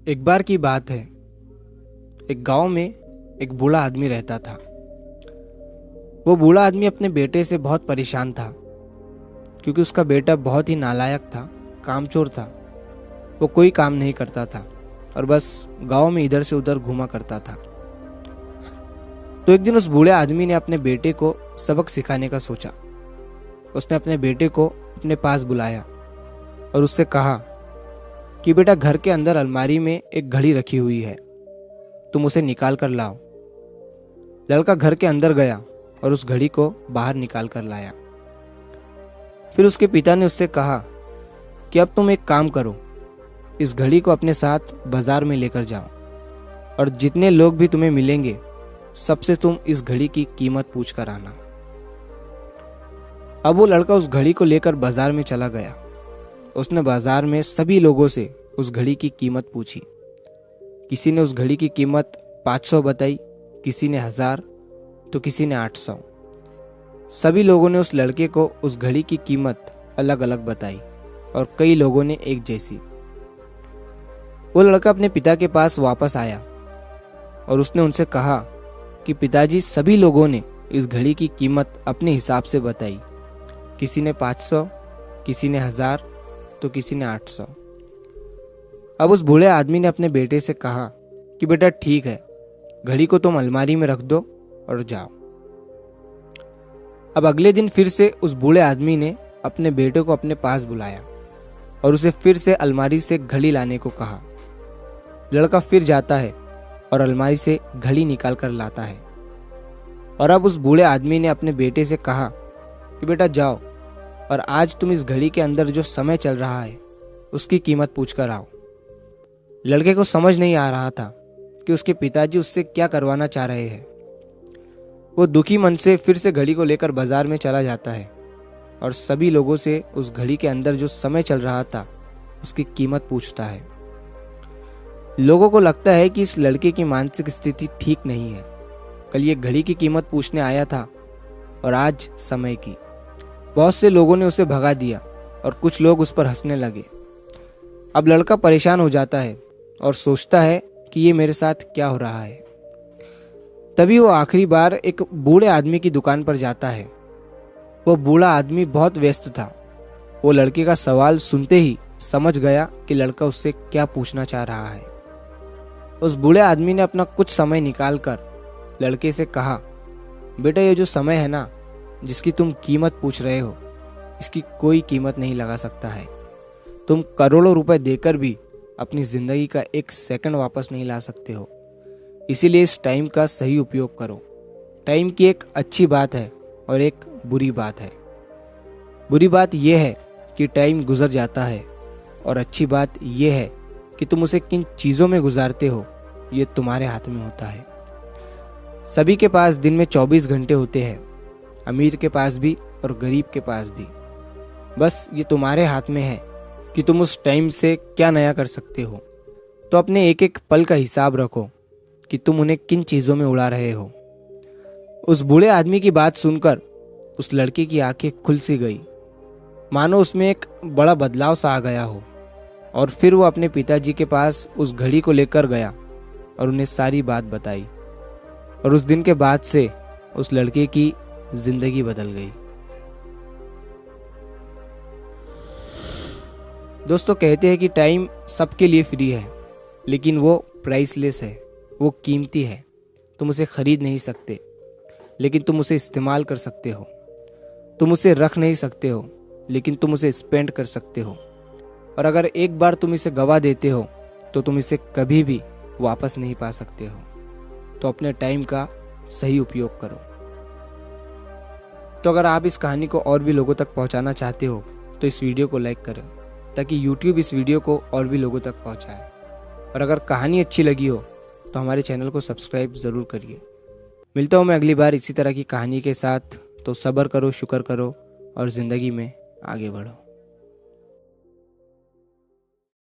एक बार की बात है। एक गांव में एक बूढ़ा आदमी रहता था। वो बूढ़ा आदमी अपने बेटे से बहुत परेशान था, क्योंकि उसका बेटा बहुत ही नालायक था, कामचोर था। वो कोई काम नहीं करता था और बस गांव में इधर से उधर घूमा करता था। तो एक दिन उस बूढ़े आदमी ने अपने बेटे को सबक सिखाने का सोचा। उसने अपने बेटे को अपने पास बुलाया और उससे कहा कि बेटा, घर के अंदर अलमारी में एक घड़ी रखी हुई है, तुम उसे निकाल कर लाओ। लड़का घर के अंदर गया और उस घड़ी को बाहर निकाल कर लाया। फिर उसके पिता ने उससे कहा कि अब तुम एक काम करो, इस घड़ी को अपने साथ बाजार में लेकर जाओ और जितने लोग भी तुम्हें मिलेंगे सबसे तुम इस घड़ी की कीमत पूछ कर आना। अब वो लड़का उस घड़ी को लेकर बाजार में चला गया। उसने बाजार में सभी लोगों से उस घड़ी की कीमत पूछी। किसी ने उस घड़ी की कीमत 500 बताई, किसी ने 1000, तो किसी ने 800। सभी लोगों ने उस लड़के को उस घड़ी की कीमत अलग अलग बताई और कई लोगों ने एक जैसी। वो लड़का अपने पिता के पास वापस आया और उसने उनसे कहा कि पिताजी, सभी लोगों ने इस घड़ी की कीमत अपने हिसाब से बताई। किसी ने 500, किसी ने 1000, तो किसी ने 800। अब उस बूढ़े आदमी ने अपने बेटे से कहा कि बेटा ठीक है, घड़ी को तुम अलमारी में रख दो और जाओ। अब अगले दिन फिर से उस बूढ़े आदमी ने अपने बेटे को अपने पास बुलाया और उसे फिर से अलमारी से घड़ी लाने को कहा। लड़का फिर जाता है और अलमारी से घड़ी निकाल कर लाता है। और अब उस बूढ़े आदमी ने अपने बेटे से कहा कि बेटा जाओ और आज तुम इस घड़ी के अंदर जो समय चल रहा है उसकी कीमत पूछ कर आओ। लड़के को समझ नहीं आ रहा था कि उसके पिताजी उससे क्या करवाना चाह रहे हैं। वो दुखी मन से फिर से घड़ी को लेकर बाजार में चला जाता है और सभी लोगों से उस घड़ी के अंदर जो समय चल रहा था उसकी कीमत पूछता है। लोगों को लगता है कि इस लड़के की मानसिक स्थिति ठीक नहीं है। कल ये घड़ी की कीमत पूछने आया था और आज समय की। बहुत से लोगों ने उसे भगा दिया और कुछ लोग उस पर हंसने लगे। अब लड़का परेशान हो जाता है और सोचता है कि ये मेरे साथ क्या हो रहा है। तभी वो आखिरी बार एक बूढ़े आदमी की दुकान पर जाता है। वो बूढ़ा आदमी बहुत व्यस्त था। वो लड़के का सवाल सुनते ही समझ गया कि लड़का उससे क्या पूछना चाह रहा है। उस बूढ़े आदमी ने अपना कुछ समय निकालकर लड़के से कहा, बेटा, ये जो समय है ना, जिसकी तुम कीमत पूछ रहे हो, इसकी कोई कीमत नहीं लगा सकता है। तुम करोड़ों रुपए देकर भी अपनी जिंदगी का एक सेकंड वापस नहीं ला सकते हो। इसीलिए इस टाइम का सही उपयोग करो। टाइम की एक अच्छी बात है और एक बुरी बात है। बुरी बात यह है कि टाइम गुजर जाता है और अच्छी बात यह है कि तुम उसे किन चीज़ों में गुजारते हो ये तुम्हारे हाथ में होता है। सभी के पास दिन में 24 घंटे होते हैं, अमीर के पास भी और गरीब के पास भी। बस ये तुम्हारे हाथ में है कि तुम उस टाइम से क्या नया कर सकते हो। तो अपने एक एक पल का हिसाब रखो कि तुम उन्हें किन चीज़ों में उड़ा रहे हो। उस बूढ़े आदमी की बात सुनकर उस लड़के की आंखें खुल सी गई, मानो उसमें एक बड़ा बदलाव सा आ गया हो। और फिर वो अपने पिताजी के पास उस घड़ी को लेकर गया और उन्हें सारी बात बताई। और उस दिन के बाद से उस लड़के की जिंदगी बदल गई। दोस्तों, कहते हैं कि टाइम सबके लिए फ्री है, लेकिन वो प्राइसलेस है, वो कीमती है। तुम उसे खरीद नहीं सकते, लेकिन तुम उसे इस्तेमाल कर सकते हो। तुम उसे रख नहीं सकते हो, लेकिन तुम उसे स्पेंड कर सकते हो। और अगर एक बार तुम इसे गवा देते हो तो तुम इसे कभी भी वापस नहीं पा सकते हो। तो अपने टाइम का सही उपयोग करो। तो अगर आप इस कहानी को और भी लोगों तक पहुंचाना चाहते हो तो इस वीडियो को लाइक करें, ताकि YouTube इस वीडियो को और भी लोगों तक पहुंचाए। और अगर कहानी अच्छी लगी हो तो हमारे चैनल को सब्सक्राइब ज़रूर करिए। मिलता हूँ मैं अगली बार इसी तरह की कहानी के साथ। तो सब्र करो, शुक्र करो और ज़िंदगी में आगे बढ़ो।